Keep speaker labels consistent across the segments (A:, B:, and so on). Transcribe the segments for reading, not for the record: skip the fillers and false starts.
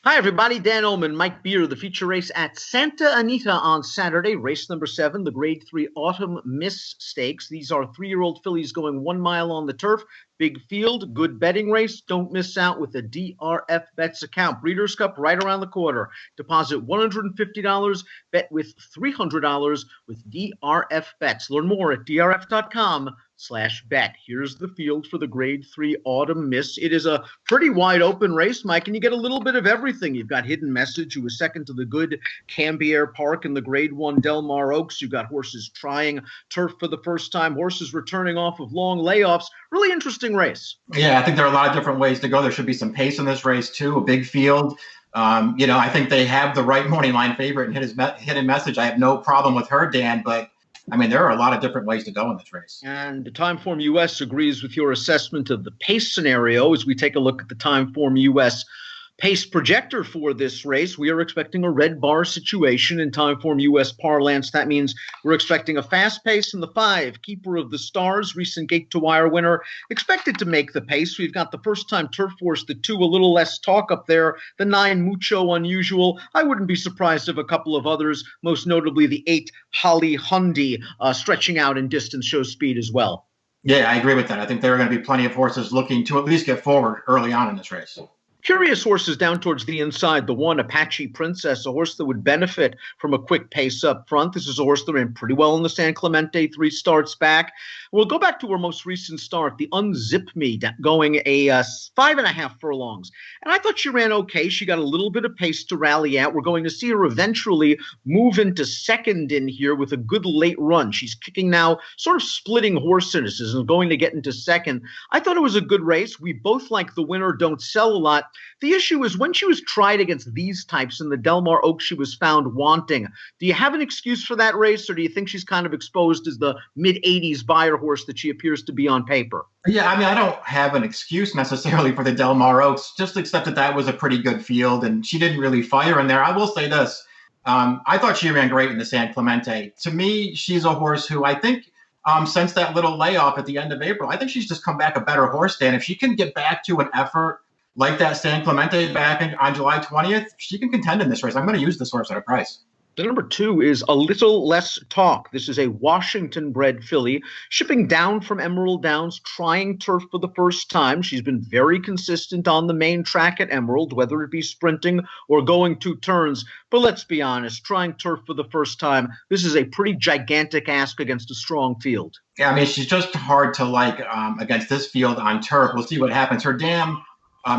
A: Hi, everybody. Dan Illman, Mike Beer, the feature race at Santa Anita on Saturday. Race number 7, the Grade 3 Autumn Miss Stakes. These are 3-year-old fillies going 1 mile on the turf. Big field, good betting race. Don't miss out with the DRF Bets account. Breeders' Cup right around the corner. Deposit $150, bet with $300 with DRF Bets. Learn more at drf.com/bet. Here's the field for the Grade 3 Autumn Miss. It is a pretty wide open race, Mike, and you get a little bit of everything. You've got Hidden Message, who was second to the good Cambier Park in the Grade 1 Del Mar Oaks. You've got horses trying turf for the first time, horses returning off of long layoffs. Really interesting race.
B: Yeah, I think there are a lot of different ways to go. There should be some pace in this race, too, a big field. I think they have the right morning line favorite and Hidden Message. I have no problem with her, Dan, but I mean, there are a lot of different ways to go in this race.
A: And the Timeform US agrees with your assessment of the pace scenario as we take a look at the Timeform US pace projector for this race. We are expecting a red bar situation in Timeform US parlance. That means we're expecting a fast pace in the 5, Keeper of the Stars, recent gate to wire winner, expected to make the pace. We've got the first time turf force, the 2, a little less talk up there, the 9, Mucho Unusual. I wouldn't be surprised if a couple of others, most notably the 8, Holly Hundy, stretching out in distance, shows speed as well.
B: Yeah, I agree with that. I think there are going to be plenty of horses looking to at least get forward early on in this race.
A: Curious horses down towards the inside. The 1, Apache Princess, a horse that would benefit from a quick pace up front. This is a horse that ran pretty well in the San Clemente, 3 starts back. We'll go back to her most recent start, the Unzip Me, going a 5.5 furlongs. And I thought she ran okay. She got a little bit of pace to rally at. We're going to see her eventually move into second in here with a good late run. She's kicking now, sort of splitting horse cynicism and going to get into second. I thought it was a good race. We both like the winner, Don't Sell a Lot. The issue is when she was tried against these types in the Del Mar Oaks, she was found wanting. Do you have an excuse for that race, or do you think she's kind of exposed as the mid-80s buyer horse that she appears to be on paper?
B: Yeah, I mean, I don't have an excuse necessarily for the Del Mar Oaks, just accept that was a pretty good field, and she didn't really fire in there. I will say this. I thought she ran great in the San Clemente. To me, she's a horse who I think since that little layoff at the end of April, I think she's just come back a better horse, Dan. If she can get back to an effort like that San Clemente back on July 20th, she can contend in this race. I'm going to use this horse at a price.
A: The number 2 is A Little Less Talk. This is a Washington-bred filly shipping down from Emerald Downs, trying turf for the first time. She's been very consistent on the main track at Emerald, whether it be sprinting or going 2 turns. But let's be honest, trying turf for the first time, this is a pretty gigantic ask against a strong field.
B: Yeah, I mean, she's just hard to like against this field on turf. We'll see what happens. Her dam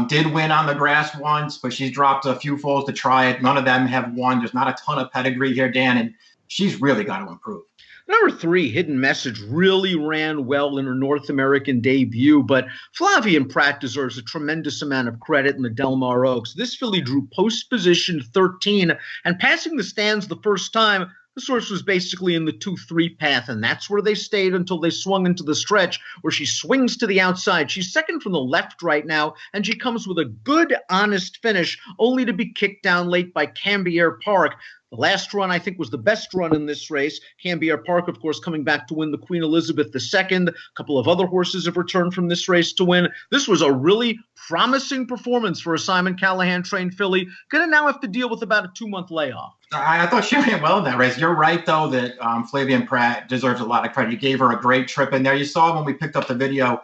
B: did win on the grass once, but she's dropped a few foals to try it. None of them have won. There's not a ton of pedigree here, Dan, and she's really got to improve.
A: Number 3, Hidden Message, really ran well in her North American debut, but Flavien Prat deserves a tremendous amount of credit in the Del Mar Oaks. This filly drew post position 13, and passing the stands the first time, this horse was basically in the 2-3 path, and that's where they stayed until they swung into the stretch, where she swings to the outside. She's second from the left right now, and she comes with a good, honest finish, only to be kicked down late by Cambier Park. The last run, I think, was the best run in this race. Cambier Park, of course, coming back to win the Queen Elizabeth II. A couple of other horses have returned from this race to win. This was a really promising performance for a Simon Callahan-trained filly. Going to now have to deal with about a 2-month layoff.
B: I thought she ran well in that race. You're right, though, that Flavien Prat deserves a lot of credit. You gave her a great trip in there. You saw when we picked up the video,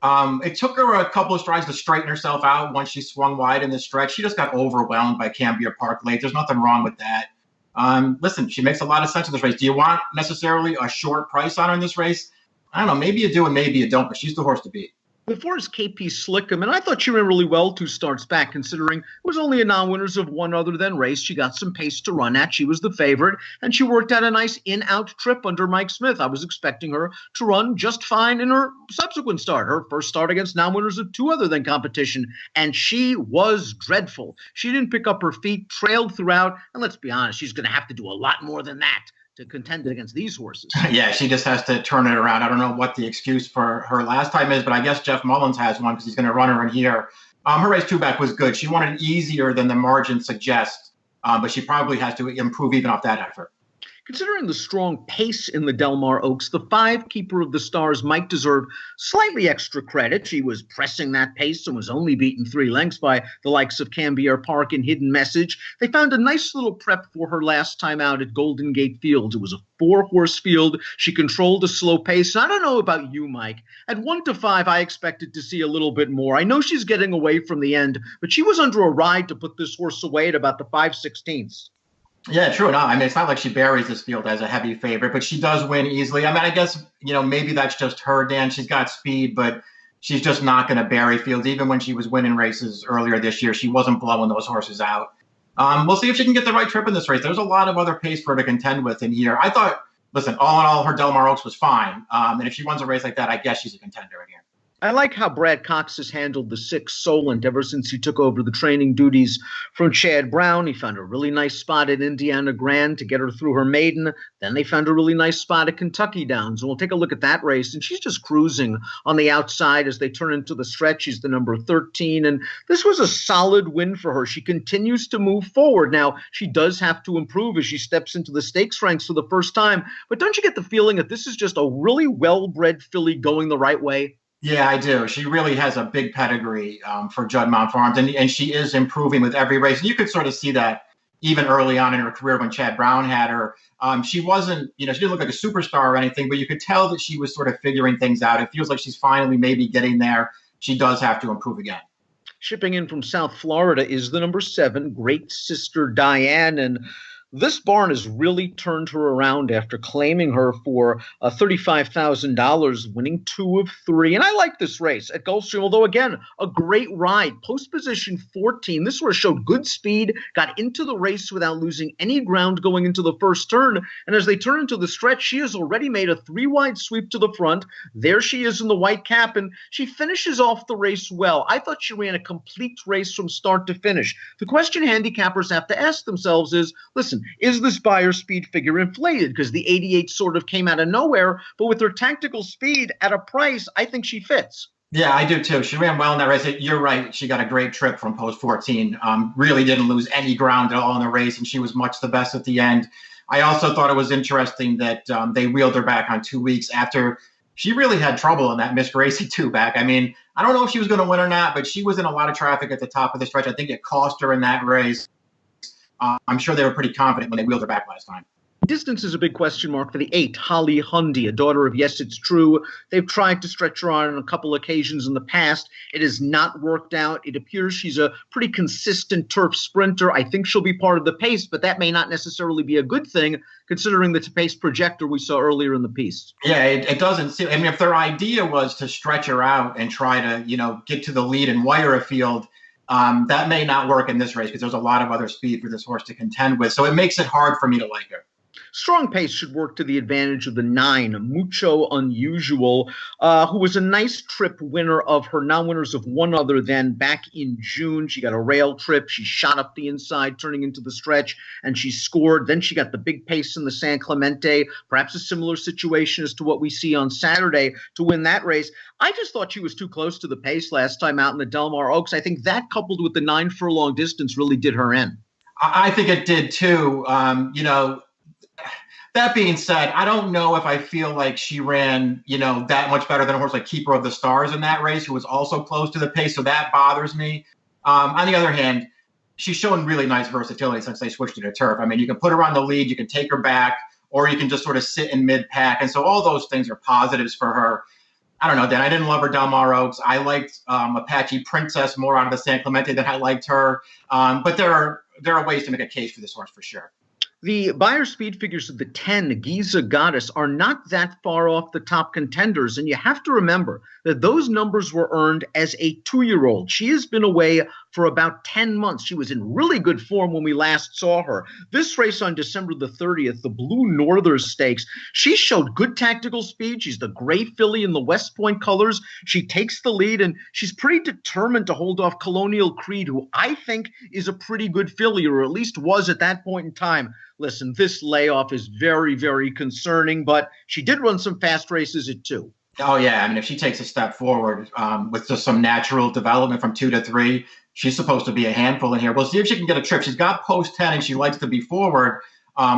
B: it took her a couple of strides to straighten herself out once she swung wide in the stretch. She just got overwhelmed by Cambier Park late. There's nothing wrong with that. Listen, she makes a lot of sense in this race. Do you want necessarily a short price on her in this race? I don't know. Maybe you do and maybe you don't, but she's the horse to beat.
A: Before is KP Slickham, and I thought she ran really well 2 starts back, considering it was only a non-winners of 1 other than race. She got some pace to run at. She was the favorite, and she worked out a nice in-out trip under Mike Smith. I was expecting her to run just fine in her subsequent start, her first start against non-winners of 2 other than competition, and she was dreadful. She didn't pick up her feet, trailed throughout, and let's be honest, she's going to have to do a lot more than that to contend against these horses.
B: Yeah, she just has to turn it around. I don't know what the excuse for her last time is, but I guess Jeff Mullins has one because he's going to run her in here. Her race 2 back was good. She won it easier than the margin suggests, but she probably has to improve even off that effort.
A: Considering the strong pace in the Del Mar Oaks, the 5 Keeper of the Stars might deserve slightly extra credit. She was pressing that pace and was only beaten 3 lengths by the likes of Cambier Park and Hidden Message. They found a nice little prep for her last time out at Golden Gate Fields. It was a 4-horse field. She controlled a slow pace. I don't know about you, Mike. At 1 to 5, I expected to see a little bit more. I know she's getting away from the end, but she was under a ride to put this horse away at about the 5/16.
B: Yeah, true enough. I mean, it's not like she buries this field as a heavy favorite, but she does win easily. I mean, I guess, maybe that's just her, Dan. She's got speed, but she's just not going to bury fields. Even when she was winning races earlier this year, she wasn't blowing those horses out. We'll see if she can get the right trip in this race. There's a lot of other pace for her to contend with in here. I thought, listen, all in all, her Del Mar Oaks was fine. And if she wins a race like that, I guess she's a contender in here.
A: I like how Brad Cox has handled the 6 Solent ever since he took over the training duties from Chad Brown. He found a really nice spot at Indiana Grand to get her through her maiden. Then they found a really nice spot at Kentucky Downs. And we'll take a look at that race. And she's just cruising on the outside as they turn into the stretch. She's the number 13. And this was a solid win for her. She continues to move forward. Now, she does have to improve as she steps into the stakes ranks for the first time. But don't you get the feeling that this is just a really well-bred filly going the right way?
B: Yeah, I do. She really has a big pedigree for Juddmonte Farms, and she is improving with every race. And you could sort of see that even early on in her career when Chad Brown had her. She wasn't, she didn't look like a superstar or anything, but you could tell that she was sort of figuring things out. It feels like she's finally maybe getting there. She does have to improve again.
A: Shipping in from South Florida is the number 7, Great Sister Diane, and this barn has really turned her around after claiming her for $35,000, winning 2 of 3. And I like this race at Gulfstream, although, again, a great ride. Post position 14. This horse showed good speed, got into the race without losing any ground going into the first turn. And as they turn into the stretch, she has already made a 3-wide sweep to the front. There she is in the white cap, and she finishes off the race well. I thought she ran a complete race from start to finish. The question handicappers have to ask themselves is, listen, is this buyer speed figure inflated? Because the 88 sort of came out of nowhere, but with her tactical speed at a price, I think she fits.
B: Yeah, I do too. She ran well in that race. You're right. She got a great trip from post 14. Really didn't lose any ground at all in the race, and she was much the best at the end. I also thought it was interesting that they wheeled her back on 2 weeks after she really had trouble in that Miss Gracie 2-back. I mean, I don't know if she was going to win or not, but she was in a lot of traffic at the top of the stretch. I think it cost her in that race. I'm sure they were pretty confident when they wheeled her back last time.
A: Distance is a big question mark for the 8, Holly Hundy, a daughter of Yes It's True. They've tried to stretch her on a couple occasions in the past. It has not worked out. It appears she's a pretty consistent turf sprinter. I think she'll be part of the pace, but that may not necessarily be a good thing considering the pace projector we saw earlier in the piece.
B: Yeah, it doesn't seem. I mean, if their idea was to stretch her out and try to, get to the lead and wire a field, that may not work in this race because there's a lot of other speed for this horse to contend with. So it makes it hard for me to like her.
A: Strong pace should work to the advantage of the 9, Mucho Unusual, who was a nice trip winner of her non-winners of one other than back in June. She got a rail trip. She shot up the inside, turning into the stretch, and she scored. Then she got the big pace in the San Clemente, perhaps a similar situation as to what we see on Saturday to win that race. I just thought she was too close to the pace last time out in the Del Mar Oaks. I think that coupled with the 9 furlong distance really did her in.
B: I think it did too. That being said, I don't know if I feel like she ran, that much better than a horse like Keeper of the Stars in that race, who was also close to the pace. So that bothers me. On the other hand, she's shown really nice versatility since they switched to turf. I mean, you can put her on the lead, you can take her back, or you can just sort of sit in mid-pack. And so all those things are positives for her. I don't know, Dan. I didn't love her Del Mar Oaks. I liked Apache Princess more out of the San Clemente than I liked her. But there are ways to make a case for this horse for sure.
A: The buyer speed figures of the 10, Giza Goddess, are not that far off the top contenders, and you have to remember that those numbers were earned as a 2-year-old. She has been away for about 10 months. She was in really good form when we last saw her. This race on December the 30th, the Blue Northern Stakes, she showed good tactical speed. She's the gray filly in the West Point colors. She takes the lead, and she's pretty determined to hold off Colonial Creed, who I think is a pretty good filly, or at least was at that point in time. Listen, this layoff is very, very concerning, but she did run some fast races at 2.
B: Oh, yeah. I mean, if she takes a step forward with just some natural development from 2 to 3, she's supposed to be a handful in here. We'll see if she can get a trip. She's got post 10 and she likes to be forward.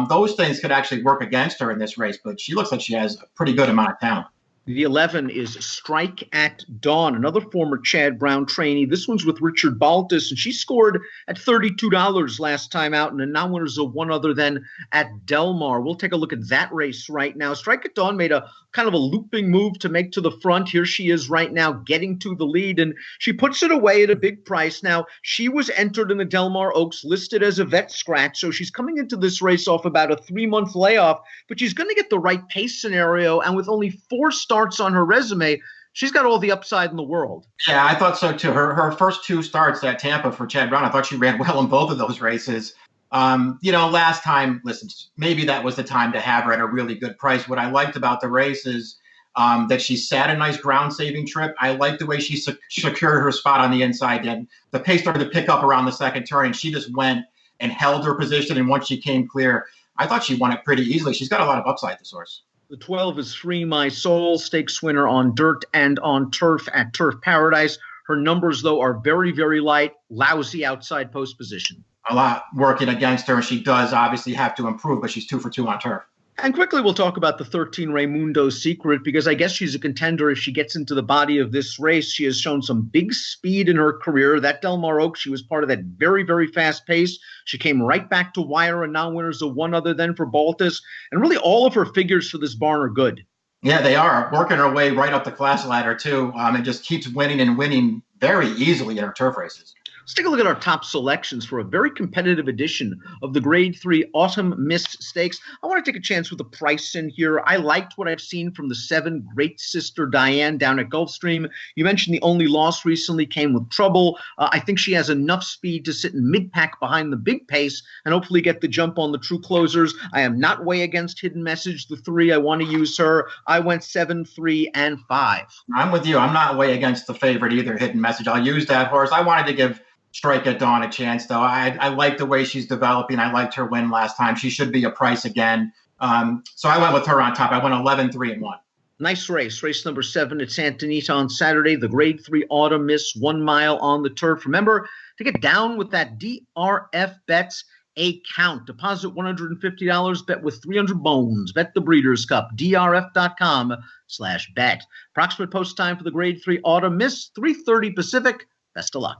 B: Those things could actually work against her in this race, but she looks like she has a pretty good amount of talent.
A: The 11 is Strike at Dawn, another former Chad Brown trainee. This one's with Richard Baltus, and she scored at $32 last time out, and the non-winners of one other than at Del Mar. We'll take a look at that race right now. Strike at Dawn made a kind of a looping move to make to the front. Here she is right now getting to the lead, and she puts it away at a big price. Now, she was entered in the Del Mar Oaks, listed as a vet scratch, so she's coming into this race off about a 3-month layoff, but she's going to get the right pace scenario, and with only 4 starts on her resume, she's got all the upside in the world.
B: Yeah, I thought so too. Her first 2 starts at Tampa for Chad Brown, I thought she ran well in both of those races. Last time, listen, maybe that was the time to have her at a really good price. What I liked about the race is that she sat a nice ground saving trip. I liked the way she secured her spot on the inside. And the pace started to pick up around the second turn, and she just went and held her position. And once she came clear, I thought she won it pretty easily. She's got a lot of upside, this horse.
A: The 12 is Free My Soul, stakes winner on dirt and on turf at Turf Paradise. Her numbers, though, are very, very light, lousy outside post position.
B: A lot working against her, and she does obviously have to improve, but she's 2 for 2 on turf.
A: And quickly, we'll talk about the 13 Raymundo Secret, because I guess she's a contender if she gets into the body of this race. She has shown some big speed in her career. That Del Mar Oaks, she was part of that very, very fast pace. She came right back to wire and non-winners of one other than for Baltus. And really, all of her figures for this barn are good.
B: Yeah, they are. Working her way right up the class ladder, too, and just keeps winning and winning very easily in her turf races.
A: Let's take a look at our top selections for a very competitive edition of the Grade 3 Autumn Miss Stakes. I want to take a chance with the price in here. I liked what I've seen from the 7 Great Sister Diane down at Gulfstream. You mentioned the only loss recently came with Trouble. I think she has enough speed to sit in mid-pack behind the big pace and hopefully get the jump on the true closers. I am not way against Hidden Message, the 3. I want to use her. I went 7, 3, and 5.
B: I'm with you. I'm not way against the favorite either, Hidden Message. I'll use that horse. I wanted to give Strike at Dawn a chance, though. I like the way she's developing. I liked her win last time. She should be a price again. So I went with her on top. I went 11, 3, and 1.
A: Nice race. Race number 7 at Santa Anita on Saturday. The Grade 3 Autumn Miss, 1 mile on the turf. Remember to get down with that DRF Bets account. Deposit $150, bet with 300 bones. Bet the Breeders' Cup. DRF.com/bet. Approximate post time for the Grade 3 Autumn Miss, 3:30 Pacific. Best of luck.